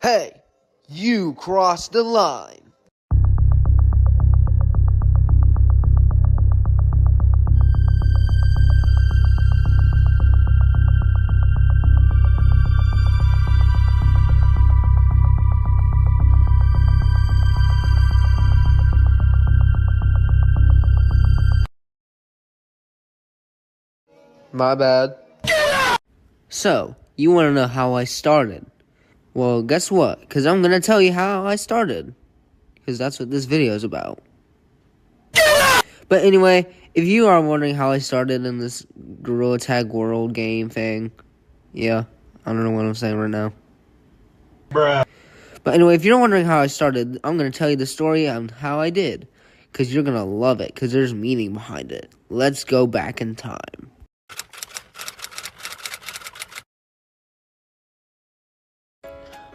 Hey, you crossed the line. My bad. So, you want to know how I started? Well, guess what? Because I'm going to tell you how I started. Because that's what this video is about. But anyway, if you are wondering how I started in this Gorilla Tag World game thing, yeah, I don't know what I'm saying right now. Bruh. But anyway, if you're wondering how I started, I'm going to tell you the story on how I did. Because you're going to love it, because there's meaning behind it. Let's go back in time.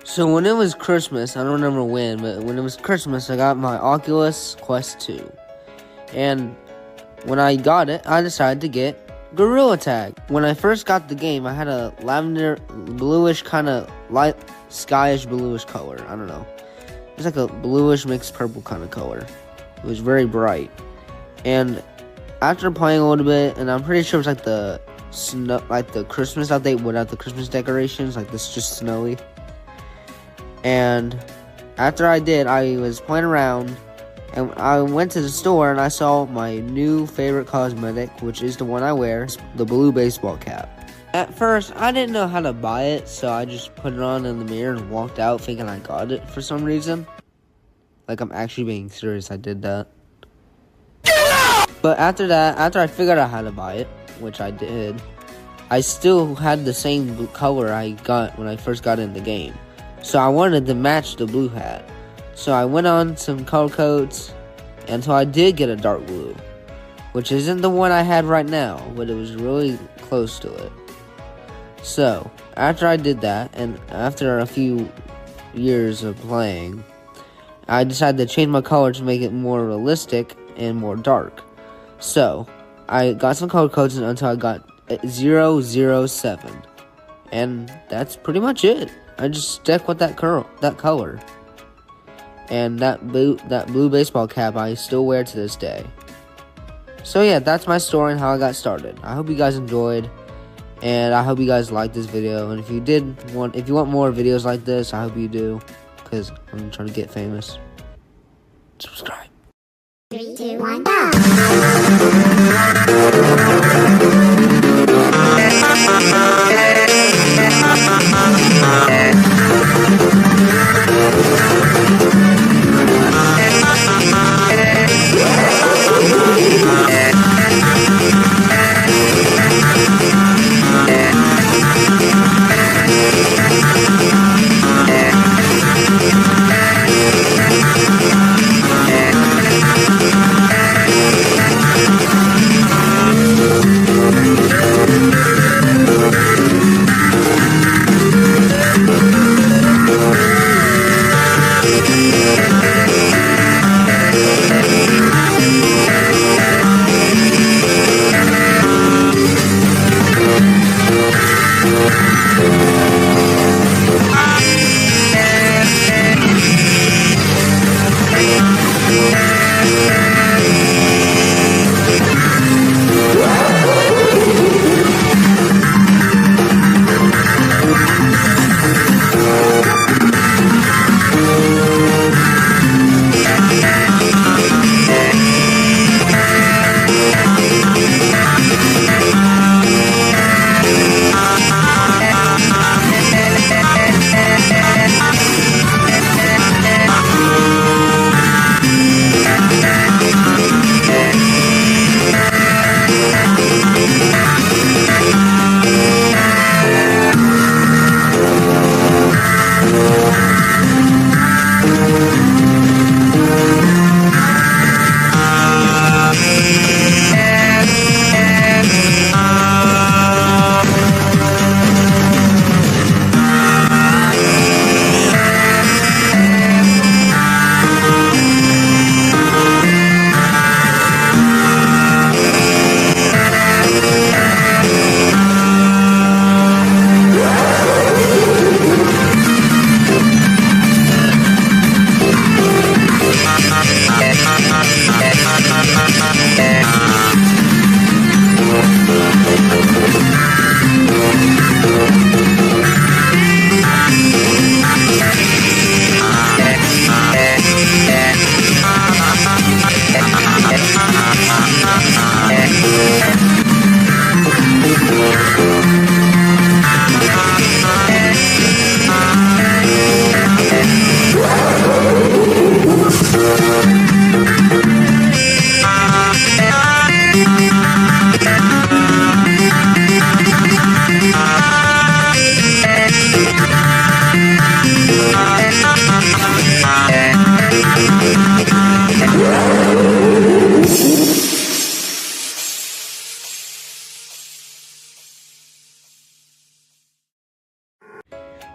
So when it was Christmas, I don't remember when, but when it was Christmas, I got my Oculus Quest 2. And when I got it, I decided to get Gorilla Tag. When I first got the game, I had a lavender, bluish, kind of light, skyish bluish color. I don't know. It was like a bluish mixed purple kind of color. It was very bright. And after playing a little bit, and I'm pretty sure it was like the snow, like the Christmas update without the Christmas decorations, like this just snowy. And after I did, I was playing around, and I went to the store, and I saw my new favorite cosmetic, which is the one I wear, the blue baseball cap. At first, I didn't know how to buy it, so I just put it on in the mirror and walked out thinking I got it for some reason. Like, I'm actually being serious, I did that. But after that, after I figured out how to buy it, which I did, I still had the same color I got when I first got in the game. So I wanted to match the blue hat. So I went on some color codes until I did get a dark blue, which isn't the one I had right now, but it was really close to it. So after I did that, and after a few years of playing, I decided to change my color to make it more realistic and more dark. So I got some color codes until I got 007, and that's pretty much it. I just stuck with that color. And that blue baseball cap I still wear to this day. So yeah, that's my story and how I got started. I hope you guys enjoyed, and I hope you guys liked this video. And if you want more videos like this, I hope you do, because I'm trying to get famous. Subscribe. 3, 2, 1, go!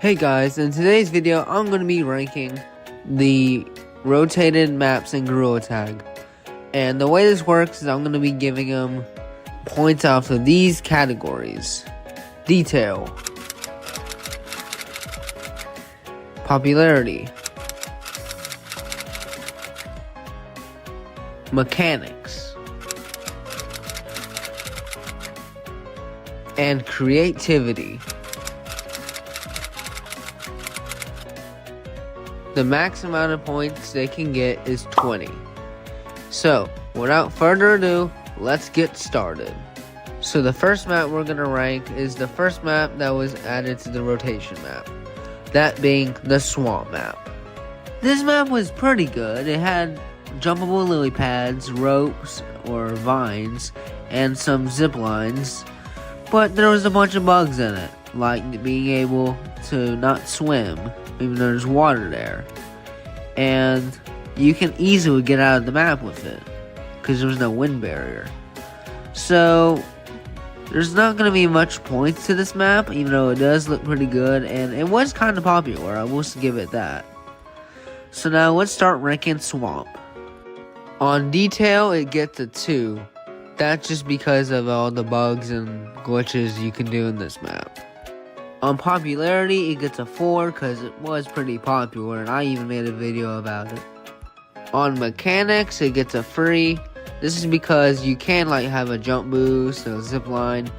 Hey guys, in today's video, I'm going to be ranking the rotated maps in Gorilla Tag. And the way this works is I'm going to be giving them points off of these categories. Detail, popularity, mechanics, and creativity. The max amount of points they can get is 20. So, without further ado, let's get started. So the first map we're going to rank is the first map that was added to the rotation map. That being the swamp map. This map was pretty good. It had jumpable lily pads, ropes or vines, and some zip lines. But there was a bunch of bugs in it, like being able to not swim, even though there's water there. And you can easily get out of the map with it, because there's no wind barrier. So, there's not going to be much points to this map, even though it does look pretty good, and it was kind of popular, I will give it that. So now, let's start ranking Swamp. On detail, it gets a 2. That's just because of all the bugs and glitches you can do in this map. On popularity, it gets a 4 because it was pretty popular and I even made a video about it. On mechanics, it gets a 3. This is because you can have a jump boost, a zip line,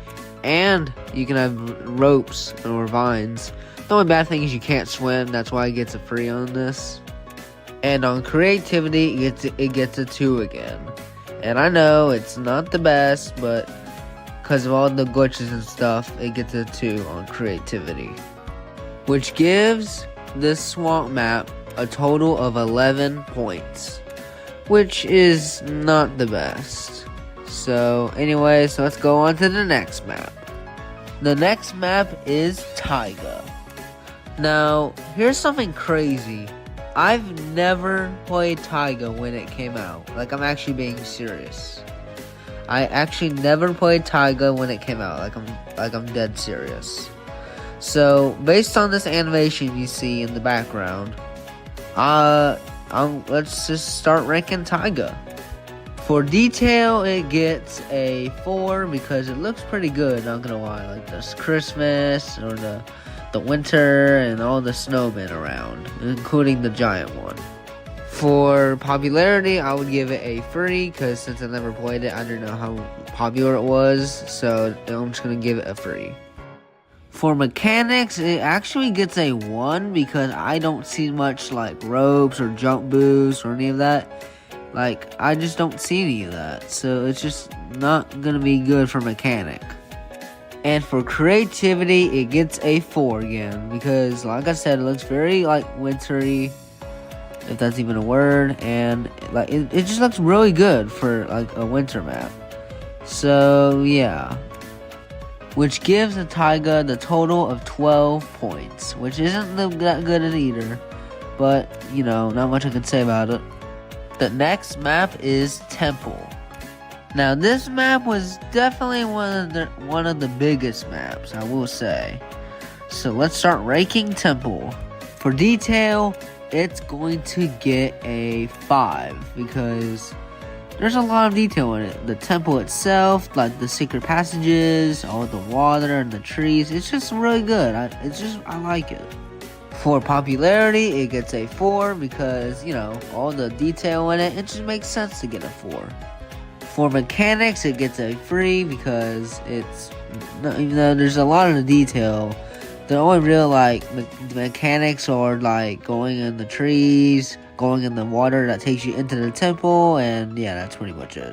and you can have ropes or vines. The only bad thing is you can't swim, that's why it gets a 3 on this. And on creativity, it gets a 2 again. And I know it's not the best, but because of all the glitches and stuff, it gets a 2 on creativity. Which gives this swamp map a total of 11 points. Which is not the best. So anyways, let's go on to the next map. The next map is Taiga. Now, here's something crazy. I've never played Taiga when it came out. I'm actually being serious. I actually never played Taiga when it came out. I'm dead serious. So, based on this animation you see in the background, let's just start ranking Taiga. For detail, it gets a 4 because it looks pretty good, not gonna lie. Like this Christmas or the winter and all the snowmen around, including the giant one. For popularity, I would give it a 3 because since I never played it, I don't know how popular it was, so I'm just gonna give it a 3. For mechanics, it actually gets a 1 because I don't see much ropes or jump boosts or any of that. I just don't see any of that, so it's just not gonna be good for mechanic. And for creativity, it gets a 4 again because, like I said, it looks very wintry, if that's even a word, and it just looks really good for a winter map. So yeah, which gives the Taiga the total of 12 points, which isn't that good at either, but not much I can say about it. The next map is Temple. Now this map was definitely one of the biggest maps, I will say. So let's start ranking Temple. For detail, it's going to get a 5 because there's a lot of detail in it. The temple itself, the secret passages, all the water and the trees, it's just really good. I like it. For popularity, it gets a 4 because, all the detail in it, it just makes sense to get a 4. For mechanics, it gets a 3 because even though there's a lot of the detail, the only real mechanics are going in the trees, going in the water that takes you into the temple, and yeah, that's pretty much it.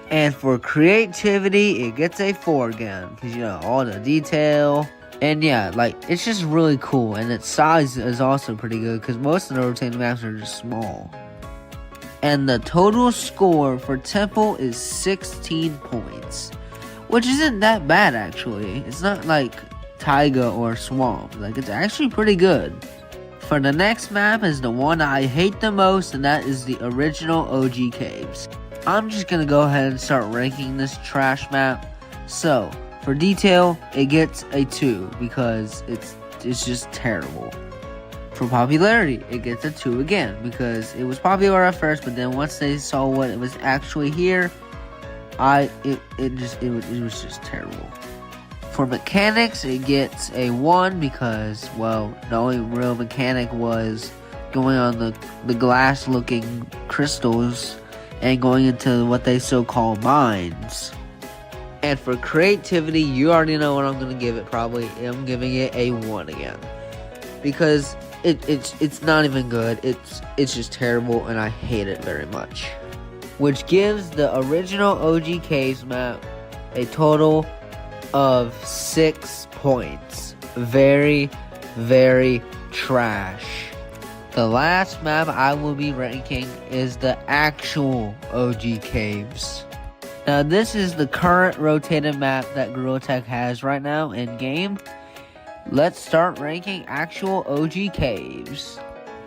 And for creativity, it gets a 4 again because all the detail, and yeah, it's just really cool, and its size is also pretty good because most of the rotating maps are just small. And the total score for Temple is 16 points, which isn't that bad actually. It's not Taiga or Swamp. It's actually pretty good. For the next map is the one I hate the most, and that is the original OG Caves. I'm just gonna go ahead and start ranking this trash map. So, for detail, it gets a 2 because it's it's just terrible. For popularity, it gets a 2 again because it was popular at first, but then once they saw what it was actually here, it was just terrible. For mechanics, it gets a 1 because, well, the only real mechanic was going on the glass-looking crystals and going into what they so-called mines. And for creativity, you already know what I'm going to give it probably. I'm giving it a 1 again. Because it's not even good. It's just terrible and I hate it very much. Which gives the original OG Caves map a total of 6 points. Very, very trash. The last map I will be ranking is the actual OG Caves. Now this is the current rotated map that Gorilla Tech has right now in game. Let's start ranking actual OG Caves.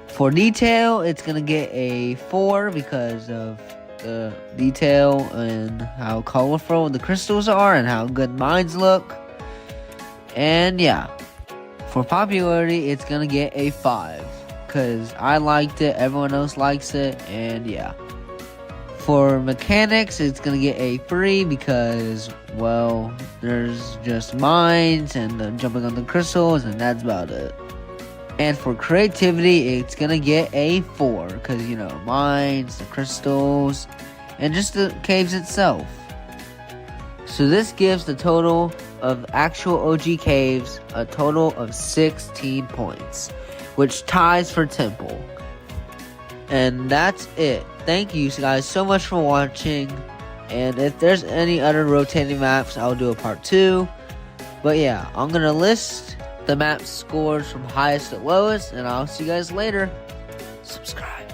For detail, it's gonna get a 4 because of the detail and how colorful the crystals are and how good mines look. And yeah, for popularity, it's gonna get a 5 because I liked it, everyone else likes it, and yeah. For mechanics, it's gonna get a 3 because, well, there's just mines and jumping on the crystals, and that's about it. And for creativity, it's gonna get a 4 because, you know, mines, the crystals, and just the caves itself. So this gives the total of actual OG Caves a total of 16 points, which ties for Temple. And that's it. Thank you guys so much for watching. And if there's any other rotating maps, I'll do a part 2. But yeah, I'm going to list the map scores from highest to lowest. And I'll see you guys later. Subscribe.